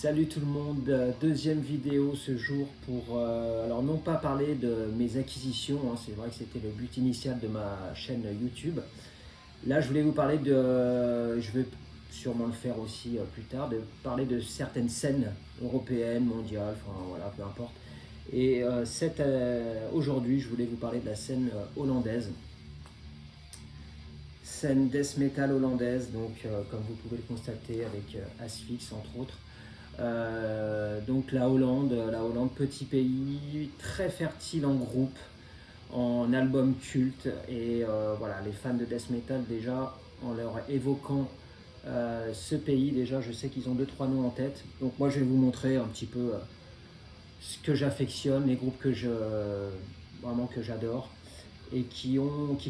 Salut tout le monde, deuxième vidéo ce jour pour, alors non pas parler de mes acquisitions, hein, c'est vrai que c'était le but initial de ma chaîne YouTube. Là je voulais vous parler je vais sûrement le faire aussi plus tard, de parler de certaines scènes européennes, mondiales, enfin voilà, peu importe. Et aujourd'hui je voulais vous parler de la scène hollandaise, scène death metal hollandaise, donc comme vous pouvez le constater avec Asphyx entre autres. Donc la Hollande, petit pays, très fertile en groupe, en albums cultes. Et voilà, les fans de death metal déjà, en leur évoquant ce pays, déjà je sais qu'ils ont 2-3 noms en tête. Donc moi je vais vous montrer un petit peu ce que j'affectionne, les groupes vraiment que j'adore. Et qui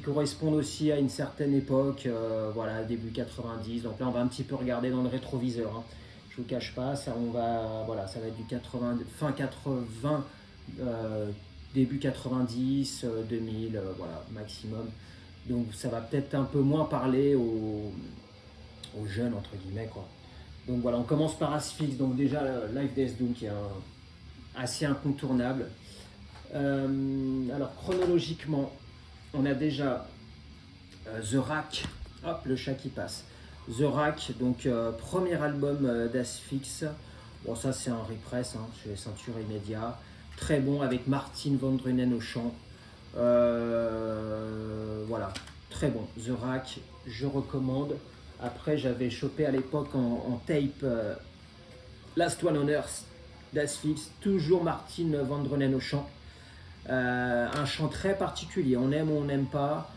correspondent aussi à une certaine époque, voilà, début 90. Donc là on va un petit peu regarder dans le rétroviseur, hein. Je vous cache pas, voilà, ça va être du 80, fin 80, début 90, 2000, voilà, maximum. Donc ça va peut-être un peu moins parler aux jeunes, entre guillemets, quoi. Donc voilà, on commence par Asphyx, donc déjà Live Death Doom qui est assez incontournable. Alors chronologiquement, on a déjà The Rack, hop, le chat qui passe. The Rack, donc premier album d'Asphyx. Bon, ça c'est un repress, hein, chez Ceinture Immédiat. Très bon avec Martin Van Drunen au chant. Voilà, très bon. The Rack, je recommande. Après, j'avais chopé à l'époque en tape Last One on Earth d'Asphyx, toujours Martin Van Drunen au chant. Un chant très particulier, on aime ou on n'aime pas.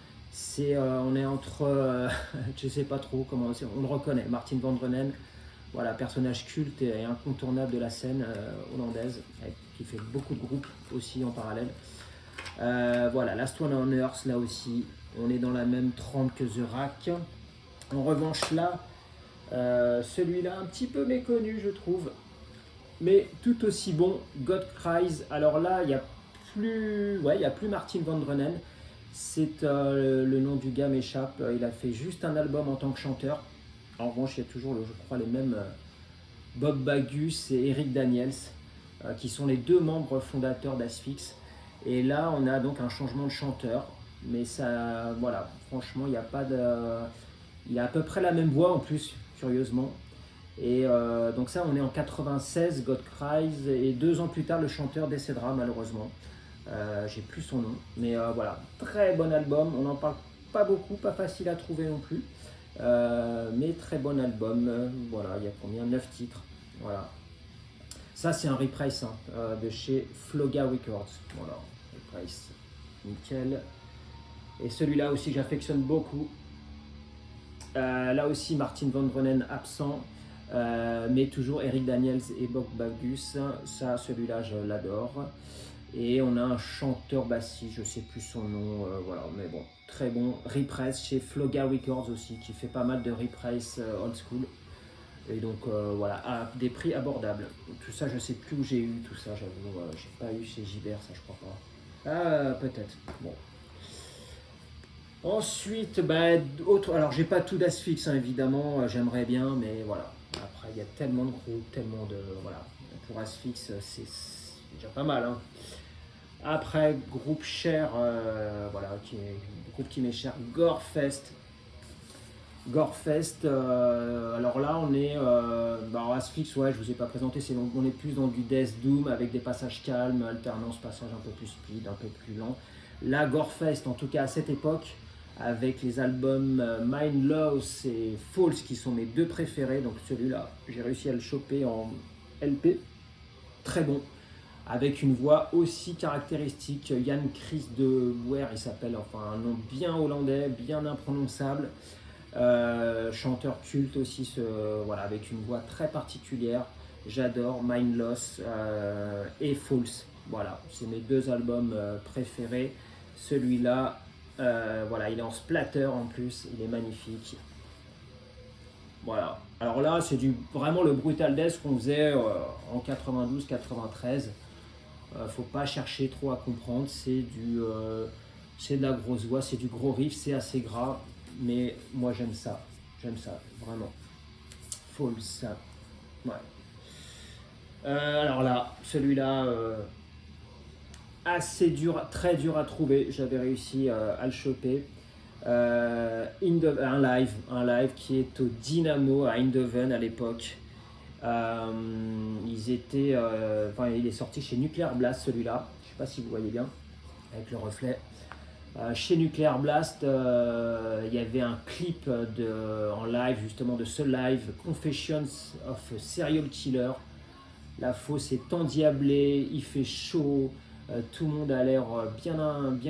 On est entre, je sais pas trop comment, on le reconnaît, Martin Van Drunen, voilà, personnage culte et incontournable de la scène hollandaise, qui fait beaucoup de groupes aussi en parallèle. Voilà, Last One on Earth, là aussi, on est dans la même trempe que The Rack. En revanche là, celui-là un petit peu méconnu je trouve, mais tout aussi bon, God Cries. Alors là, il n'y a plus Martin Van Drunen. C'est le nom du gars m'échappe. Il a fait juste un album en tant que chanteur. En revanche, il y a toujours, je crois, les mêmes Bob Bagus et Eric Daniels, qui sont les deux membres fondateurs d'Asphyx. Et là, on a donc un changement de chanteur. Mais ça, voilà, franchement, il n'y a pas de. Il a à peu près la même voix en plus, curieusement. Et donc ça, on est en 96, God Cries, et 2 ans plus tard, le chanteur décédera malheureusement. J'ai plus son nom, mais voilà, très bon album. On n'en parle pas beaucoup, pas facile à trouver non plus, mais très bon album. Voilà, il y a combien? 9 titres. Voilà. Ça, c'est un repress, hein, de chez Floga Records. Voilà, repress, nickel. Et celui-là aussi, j'affectionne beaucoup. Là aussi, Martin Van Drunen absent. Mais toujours Eric Daniels et Bob Bagus, ça, celui-là, je l'adore. Et on a un chanteur bassiste, je sais plus son nom, voilà, mais bon, très bon. Repress chez Floga Records aussi, qui fait pas mal de repress old school. Et donc voilà, à des prix abordables. Tout ça, je sais plus où j'ai eu tout ça, j'avoue, j'ai pas eu chez Gibert, ça je crois pas. Ah, peut-être. Bon. Ensuite, alors j'ai pas tout d'Asphyx, hein, évidemment, j'aimerais bien, mais voilà. Après, il y a tellement de groupes, tellement de. Voilà. Pour Asphyx, c'est déjà pas mal, hein. Après, groupe cher, voilà, groupe qui m'est cher, Gorefest. Gorefest, alors là, on est. Asphyx, ouais, je vous ai pas présenté, on est plus dans du Death Doom avec des passages calmes, alternance, passage un peu plus speed, un peu plus lent. Là, Gorefest, en tout cas à cette époque, avec les albums Mind Loss et False qui sont mes deux préférés. Donc celui-là, j'ai réussi à le choper en LP. Très bon. Avec une voix aussi caractéristique. Jan Chris de Boer, il s'appelle, enfin un nom bien hollandais, bien imprononçable. Chanteur culte aussi, voilà, avec une voix très particulière. J'adore Mind Loss et False. Voilà, c'est mes deux albums préférés. Celui-là, voilà, il est en splatter en plus, il est magnifique. Voilà. Alors là, c'est vraiment le brutal death qu'on faisait en 92-93. Faut pas chercher trop à comprendre. C'est de la grosse voix, c'est du gros riff, c'est assez gras, mais moi j'aime ça, vraiment. False, ouais. Alors là, celui-là, assez dur, très dur à trouver. J'avais réussi à le choper. Un live qui est au Dynamo à Eindhoven à l'époque. Il est sorti chez Nuclear Blast celui-là. Je sais pas si vous voyez bien avec le reflet. Chez Nuclear Blast, il y avait un clip en live justement de ce live Confessions of a Serial Killer. La fosse est endiablée, il fait chaud, tout le monde a l'air bien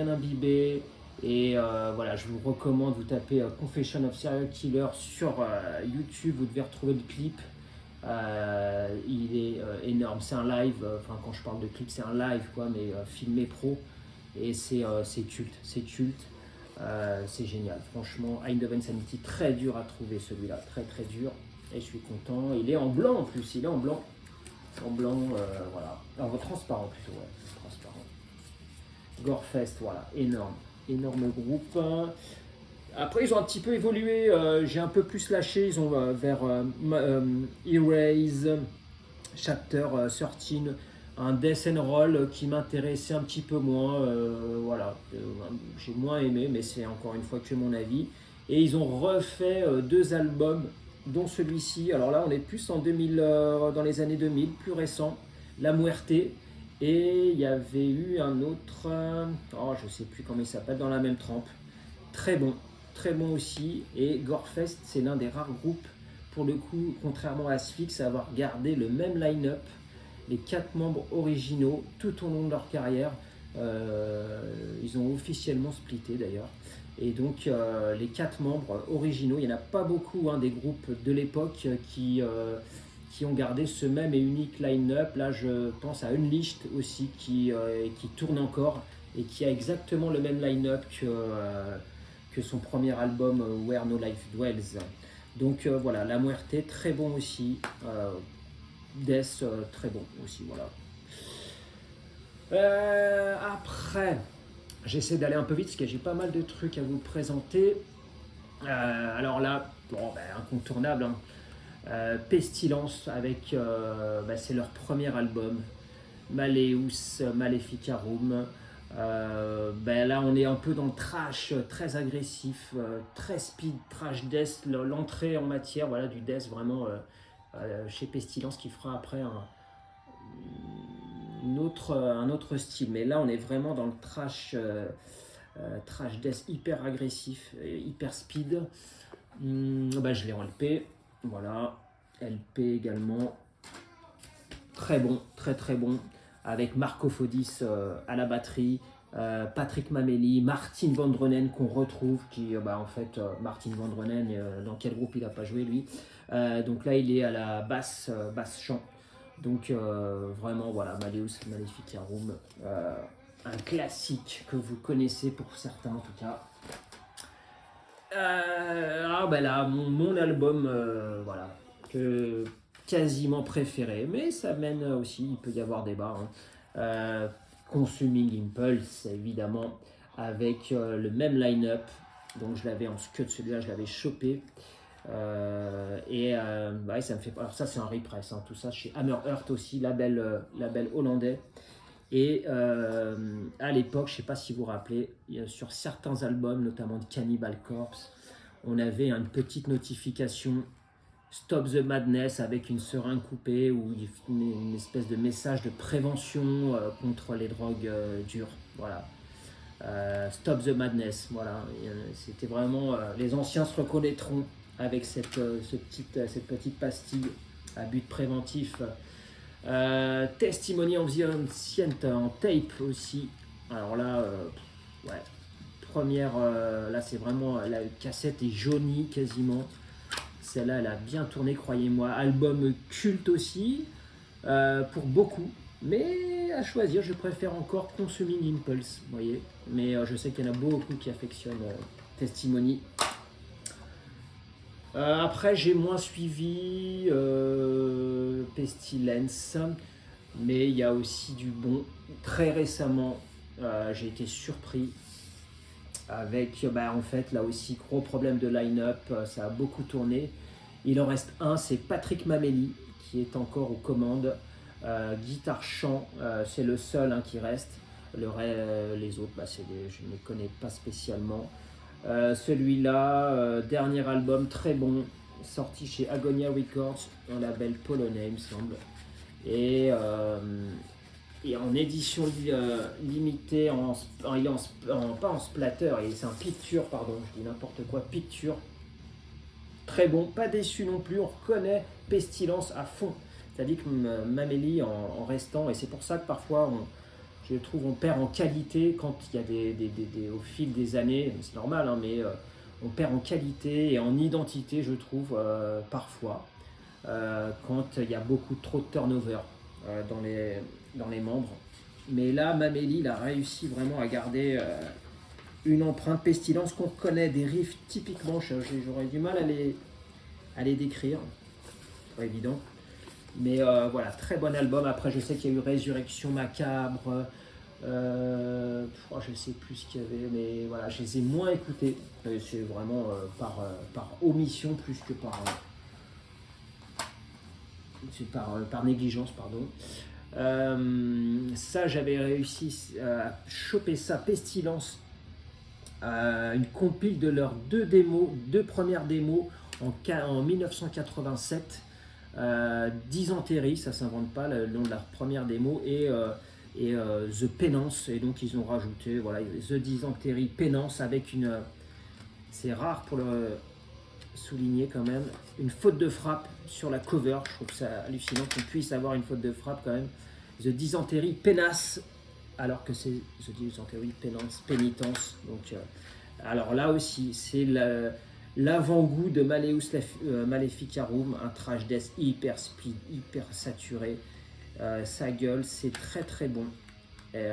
imbibé. Et voilà, je vous recommande, vous tapez Confession of Serial Killer sur YouTube, vous devez retrouver le clip. Il est énorme, c'est un live, enfin quand je parle de clip c'est un live quoi, mais filmé pro. Et c'est culte, c'est génial. Franchement, Eindhoven Sanity, très dur à trouver celui-là, très très dur. Et je suis content, il est en blanc en plus, il est en blanc. En blanc, voilà. En transparent plutôt, ouais. Transparent. Gorefest, voilà. Énorme. Énorme groupe. Après, ils ont un petit peu évolué. J'ai un peu plus lâché. Ils ont vers Erase, Chapter 13, un Death and Roll qui m'intéressait un petit peu moins. Voilà. J'ai moins aimé, mais c'est encore une fois que mon avis. Et ils ont refait 2 albums dont celui-ci. Alors là, on est plus en 2000, dans les années 2000, plus récent, La Muerte. Et il y avait eu un autre, je sais plus comment il s'appelle, dans la même trempe. Très bon aussi. Et Gorefest, c'est l'un des rares groupes, pour le coup, contrairement à Asphyx, à avoir gardé le même line-up, les 4 membres originaux tout au long de leur carrière. Ils ont officiellement splitté d'ailleurs. Et donc les 4 membres originaux, il n'y en a pas beaucoup des groupes de l'époque qui ont gardé ce même et unique line-up. Là je pense à Unleashed aussi qui tourne encore et qui a exactement le même line-up que son premier album Where No Life Dwells. Donc voilà, La Muerte, très bon aussi. Death, très bon aussi, voilà. Après, j'essaie d'aller un peu vite parce que j'ai pas mal de trucs à vous présenter. Alors là, incontournable, Pestilence avec, c'est leur premier album, Malleus Maleficarum. Là on est un peu dans le trash très agressif, très speed, trash death, l'entrée en matière voilà, du death vraiment chez Pestilence qui fera après un autre style. Mais là on est vraiment dans le trash death hyper agressif, hyper speed. Je l'ai en LP, voilà, LP également, très bon, très très bon, avec Marco Fodis à la batterie, Patrick Mameli, Martin Vandronen qu'on retrouve, Martin Vandronen, dans quel groupe il n'a pas joué lui, donc là il est à la basse chant, donc vraiment voilà, Malleus Maleficarum, un classique que vous connaissez pour certains en tout cas. Là, mon album, voilà, que quasiment préféré, mais ça mène aussi, il peut y avoir débat. Consuming Impulse, évidemment, avec le même line-up. Donc je l'avais en scud, celui-là, je l'avais chopé. Ça me fait. Alors ça, c'est un repress, tout ça chez Hammer Heart aussi, label hollandais. Et à l'époque, je ne sais pas si vous vous rappelez, sur certains albums, notamment de Cannibal Corpse, on avait une petite notification Stop the Madness avec une seringue coupée ou une espèce de message de prévention contre les drogues dures. Voilà. Stop the Madness. Voilà. C'était vraiment. Les anciens se reconnaîtront avec cette petite pastille à but préventif. Testimony of the Ancient en tape aussi. Alors là, première, là c'est vraiment, la cassette est jaunie quasiment. Celle-là, elle a bien tourné, croyez-moi. Album culte aussi, pour beaucoup. Mais à choisir, je préfère encore Consuming Impulse, vous voyez. Mais je sais qu'il y en a beaucoup qui affectionnent Testimony. Après, j'ai moins suivi Pestilence, mais il y a aussi du bon. Très récemment, j'ai été surpris avec, en fait, là aussi, gros problème de line-up, ça a beaucoup tourné. Il en reste un, c'est Patrick Mameli, qui est encore aux commandes. Guitare chant, c'est le seul qui reste. Les autres, je ne les connais pas spécialement. Celui-là, dernier album très bon, sorti chez Agonia Records, un label polonais, il me semble. Et en édition limitée, pas en splatter, c'est un picture, pardon, je dis n'importe quoi, picture. Très bon, pas déçu non plus, on reconnaît Pestilence à fond. C'est-à-dire que Mameli en restant, et c'est pour ça que parfois je trouve on perd en qualité quand il y a au fil des années, c'est normal, mais on perd en qualité et en identité, je trouve, parfois, quand il y a beaucoup trop de turnover dans les membres. Mais là, Mameli, il a réussi vraiment à garder une empreinte Pestilence qu'on reconnaît, des riffs typiquement, j'aurais du mal à les décrire, c'est pas évident. Mais voilà, très bon album. Après, je sais qu'il y a eu Résurrection Macabre, je sais plus ce qu'il y avait, mais voilà, je les ai moins écoutés. C'est vraiment par omission plus que par négligence, pardon. Ça, j'avais réussi à choper ça, Pestilence, une compile de leurs deux premières démos en 1987. Dysentery, ça s'invente pas, le nom de la première démo, et The Penance, et donc ils ont rajouté voilà, The Dysentery Penance avec c'est rare pour le souligner quand même, une faute de frappe sur la cover. Je trouve ça hallucinant qu'on puisse avoir une faute de frappe quand même. The Dysentery Penace, alors que c'est The Dysentery Penance, pénitence. Donc alors là aussi, c'est l'avant-goût de Malleus Maleficarum, un trash death hyper speed, hyper saturé. Sa gueule, c'est très très bon. Et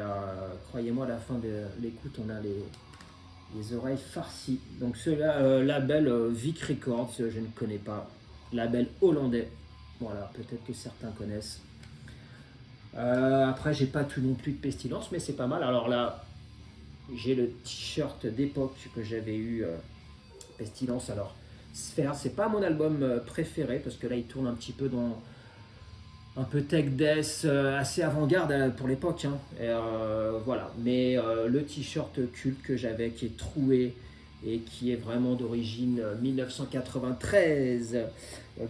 croyez-moi, à la fin de l'écoute, on a les oreilles farcies. Donc cela, label Vic Records, je ne connais pas. Label hollandais. Voilà, peut-être que certains connaissent. Après, j'ai pas tout non plus de Pestilence, mais c'est pas mal. Alors là, j'ai le t-shirt d'époque que j'avais eu, Pestilence. Alors, Sphere, c'est pas mon album préféré parce que là, il tourne un petit peu dans un peu tech death, assez avant-garde pour l'époque. Voilà. Mais le t-shirt culte que j'avais, qui est troué et qui est vraiment d'origine 1993.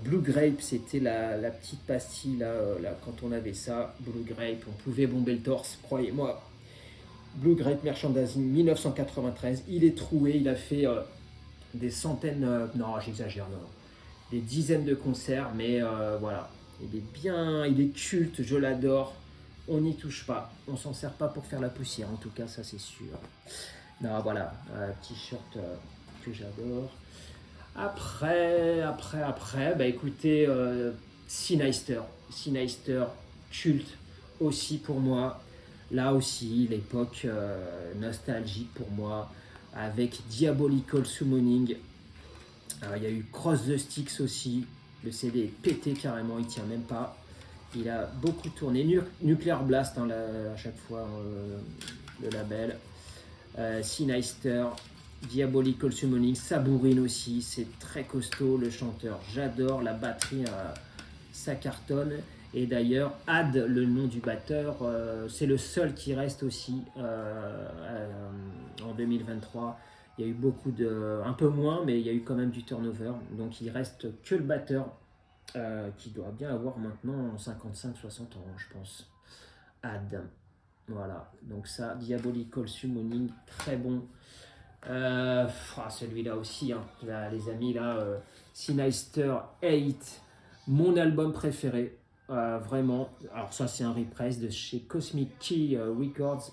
Blue Grape, c'était la petite pastille là, quand on avait ça. Blue Grape, on pouvait bomber le torse, croyez-moi. Blue Grape Merchandising 1993, il est troué, il a fait des centaines, non j'exagère, non, des dizaines de concerts, mais voilà, il est culte, je l'adore, on n'y touche pas, on s'en sert pas pour faire la poussière, en tout cas ça c'est sûr. Non voilà, t-shirt que j'adore. Après, bah écoutez, Sinister, culte aussi pour moi. Là aussi, l'époque nostalgique pour moi, avec Diabolical Summoning. Il y a eu Cross the Sticks aussi. Le CD est pété carrément, il tient même pas. Il a beaucoup tourné. Nuclear Blast, à chaque fois, le label. Sinister, Diabolical Summoning, Sabourine aussi, c'est très costaud le chanteur. J'adore la batterie, ça cartonne. Et d'ailleurs, Ad, le nom du batteur, c'est le seul qui reste aussi en 2023. Il y a eu un peu moins, mais il y a eu quand même du turnover. Donc il reste que le batteur, qui doit bien avoir maintenant 55-60 ans, je pense. Ad. Voilà, donc ça, Diabolical Summoning, très bon. Celui-là aussi, là, les amis, là, Sinister 8, mon album préféré. Vraiment, alors ça c'est un repress de chez Cosmic Key Records,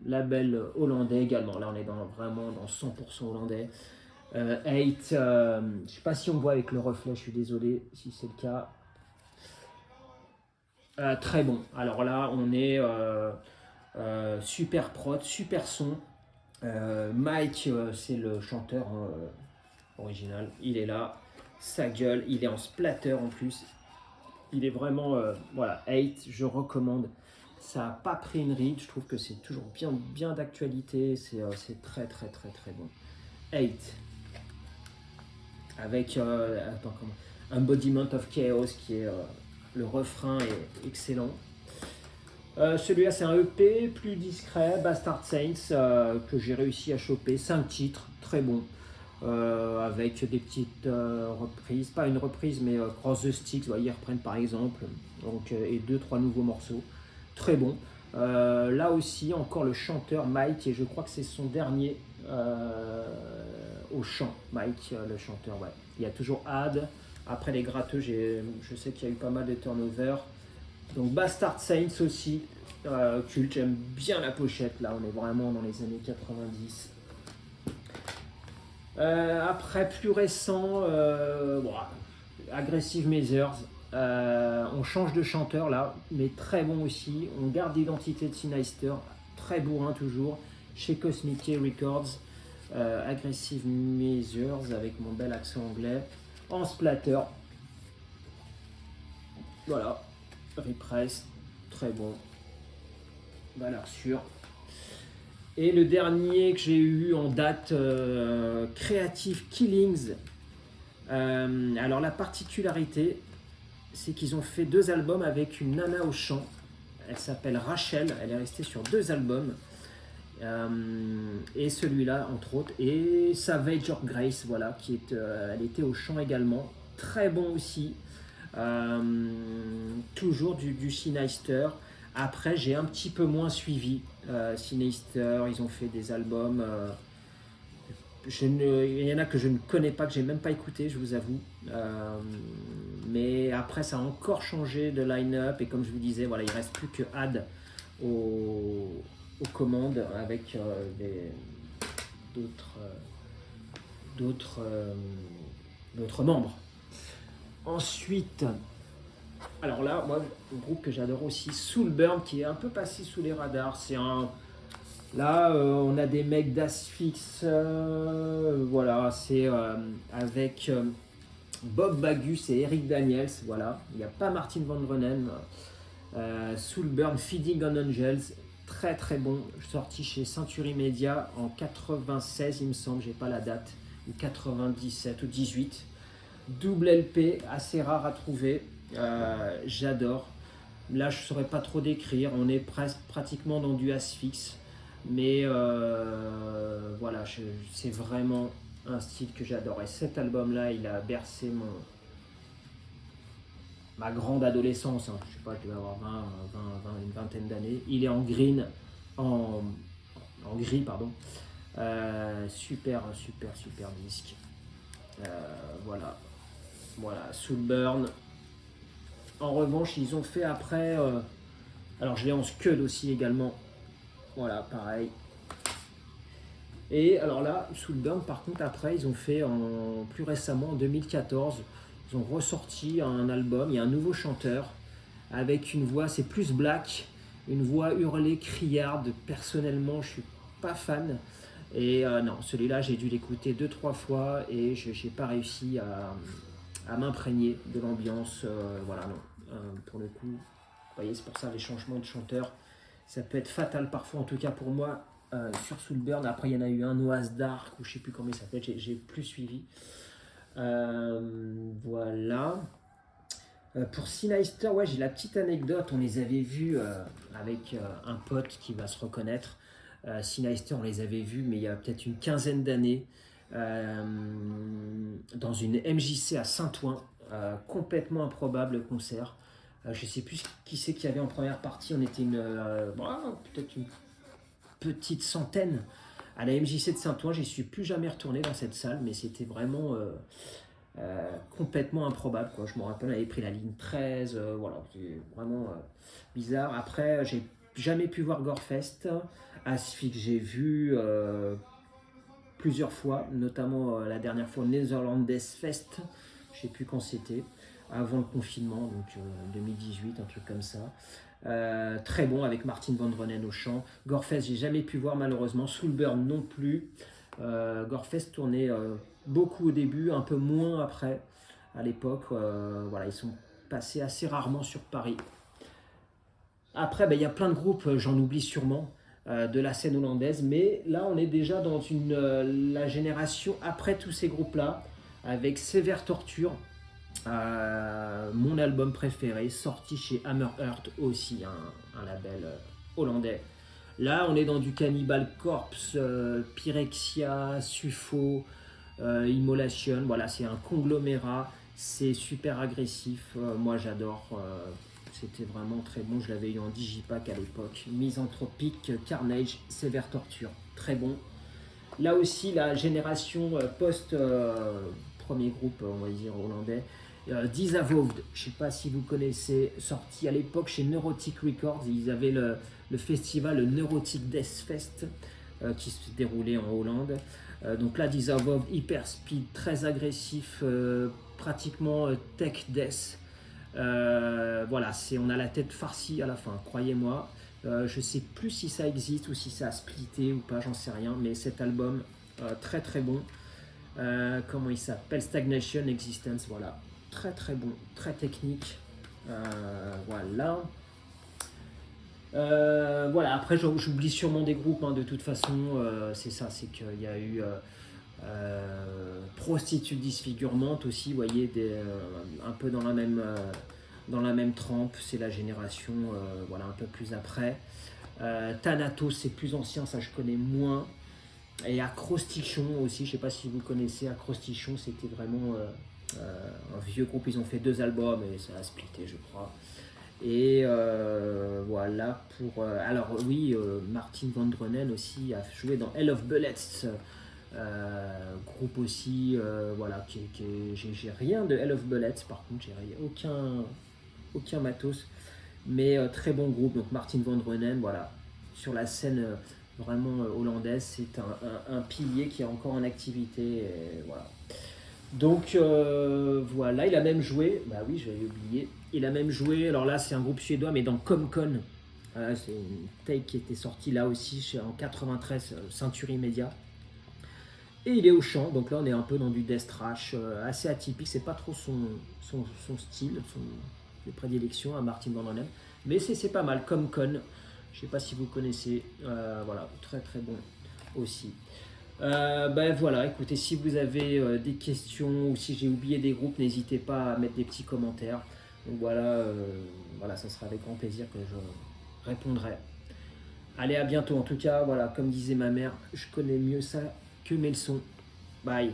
label hollandais également. Là on est vraiment dans 100% hollandais. 8, je sais pas si on voit avec le reflet, je suis désolé si c'est le cas. Très bon. Alors là on est super prod, super son. Mike, c'est le chanteur original, il est là, sa gueule, il est en splatter en plus. Il est vraiment, voilà, 8, je recommande. Ça n'a pas pris une ride, je trouve que c'est toujours bien d'actualité, c'est très très très très bon. 8, avec Embodiment of Chaos qui est Le refrain est excellent. Celui-là, c'est un EP plus discret, Bastard Saints, que j'ai réussi à choper. 5 titres, très bon. Avec des petites reprises, pas une reprise, mais Cross the Sticks, ils reprennent par exemple. Donc, et 2-3 nouveaux morceaux. Très bon. Là aussi, encore le chanteur Mike, et je crois que c'est son dernier au chant. Mike, le chanteur, ouais. Il y a toujours Ad. Après les gratteux, je sais qu'il y a eu pas mal de turnover. Donc Bastard Saints aussi, culte, j'aime bien la pochette, là on est vraiment dans les années 90. Après plus récent, Aggressive Measures, on change de chanteur là, mais très bon aussi, on garde l'identité de Sinister, très bourrin toujours, chez Cosmic Key Records, Aggressive Measures avec mon bel accent anglais, en splatter, voilà. Repress, très bon, valeur sûre. Et le dernier que j'ai eu en date, Creative Killings. Alors la particularité, c'est qu'ils ont fait 2 albums avec une nana au chant. Elle s'appelle Rachel, elle est restée sur 2 albums. Et celui-là, entre autres, et Savage or Grace, voilà, elle était au chant également. Très bon aussi. Toujours du Sinister. Après, j'ai un petit peu moins suivi Sinister. Ils ont fait des albums. Il y en a que je ne connais pas, que j'ai même pas écouté, je vous avoue. Mais après, ça a encore changé de line-up. Et comme je vous disais, voilà, il reste plus que Ad aux commandes avec d'autres membres. Ensuite, alors là, moi, un groupe que j'adore aussi, Soulburn, qui est un peu passé sous les radars. Là, on a des mecs d'Asphyx, voilà, c'est avec Bob Bagus et Eric Daniels, voilà. Il n'y a pas Martin Van Dronen. Soulburn, Feeding on Angels, très très bon, sorti chez Century Media en 96, il me semble, j'ai pas la date, ou 97 ou 18. Double LP, assez rare à trouver, j'adore. Là, je ne saurais pas trop décrire, on est pratiquement dans du Asphyx, mais voilà, c'est vraiment un style que j'adore. Et cet album-là, il a bercé ma grande adolescence, hein. Je sais pas, je devais avoir 20, une vingtaine d'années. Il est en green, en gris, pardon. Super disque. Voilà. Soulburn. En revanche, ils ont fait après. Alors, je l'ai en Scud aussi également. Voilà, pareil. Et alors là, Soulburn, par contre, après, ils ont fait plus récemment, en 2014, ils ont ressorti un album. Il y a un nouveau chanteur avec une voix, c'est plus black, une voix hurlée, criarde. Personnellement, je suis pas fan. Et non, celui-là, j'ai dû l'écouter 2-3 fois et je n'ai pas réussi à m'imprégner de l'ambiance. Voilà, non. Pour le coup, vous voyez, c'est pour ça les changements de chanteur, ça peut être fatal parfois, en tout cas pour moi, sur Soulburn. Après, il y en a eu un Noah's Dark, ou je ne sais plus comment il s'appelle, j'ai plus suivi. Voilà. Pour Sinister, ouais, j'ai la petite anecdote. On les avait vus avec un pote qui va se reconnaître. Sinister, on les avait vus, mais il y a peut-être une quinzaine d'années, dans une MJC à Saint-Ouen. Complètement improbable concert. Je ne sais plus qui c'est qu'il y avait en première partie. On était peut-être une petite centaine à la MJC de Saint-Ouen. J'y suis plus jamais retourné dans cette salle, mais c'était vraiment complètement improbable, quoi. Je me rappelle, on avait pris la ligne 13, voilà, c'est vraiment bizarre. Après, j'ai jamais pu voir Gorefest. Asphyx, j'ai vu plusieurs fois, notamment la dernière fois Netherlands Fest, je sais plus quand c'était, avant le confinement, donc 2018, un truc comme ça. Très bon avec Martin Van Dronen au chant. Gorefest, j'ai jamais pu voir malheureusement. Soulburn non plus. Gorefest tournait beaucoup au début, un peu moins après, à l'époque. Voilà, ils sont passés assez rarement sur Paris. Après, il y a plein de groupes, j'en oublie sûrement, de la scène hollandaise, mais là, on est déjà dans la génération après tous ces groupes-là, avec Sévère Torture. Mon album préféré, sorti chez Hammerheart aussi, un label hollandais. Là, on est dans du Cannibal Corpse, Pyrexia, Sufo, Immolation. Voilà, c'est un conglomérat. C'est super agressif. Moi, j'adore. C'était vraiment très bon. Je l'avais eu en digipack à l'époque. Misanthropique, Carnage, Sévère Torture. Très bon. Là aussi, la génération post premier groupe, on va dire hollandais, Disavowed, je ne sais pas si vous connaissez, sorti à l'époque chez Neurotic Records. Ils avaient le festival le Neurotic Death Fest qui se déroulait en Hollande. Donc là, Disavowed, hyper speed, très agressif, pratiquement tech death. Voilà, on a la tête farcie à la fin, croyez-moi. Je sais plus si ça existe ou si ça a splitté ou pas, j'en sais rien, mais cet album, très très bon. Comment il s'appelle? Stagnation Existence, voilà. Très très bon, très technique. Voilà. Voilà, après j'oublie sûrement des groupes, hein, de toute façon, c'est ça, c'est qu'il y a eu Prostitute Disfigurement aussi, vous voyez, un peu dans la même trempe, c'est la génération voilà, un peu plus après. Thanatos, c'est plus ancien, ça je connais moins. Et Acrostichon aussi, je sais pas si vous connaissez Acrostichon, c'était vraiment un vieux groupe, ils ont fait 2 albums et ça a splitté je crois. Et voilà pour... alors oui, Martin Van Drunen aussi a joué dans Hell of Bullets, groupe aussi, voilà, j'ai rien de Hell of Bullets, par contre j'ai aucun matos, mais très bon groupe, donc Martin Van Drunen, voilà, sur la scène vraiment hollandaise, c'est un pilier qui est encore en activité, et voilà. Donc voilà, il a même joué, bah oui j'avais oublié, il a même joué, alors là c'est un groupe suédois mais dans Comcon, c'est une tape qui était sortie là aussi en 93, Century Media. Et il est au chant, donc là on est un peu dans du death thrash, assez atypique, c'est pas trop son style, de prédilection à Martin Van Drunen, mais c'est pas mal, Comcon, je sais pas si vous connaissez, voilà, très très bon aussi. Ben voilà, écoutez, si vous avez des questions ou si j'ai oublié des groupes, n'hésitez pas à mettre des petits commentaires. Donc voilà, voilà, ça sera avec grand plaisir que je répondrai. Allez, à bientôt. En tout cas, voilà, comme disait ma mère, je connais mieux ça que mes leçons. Bye.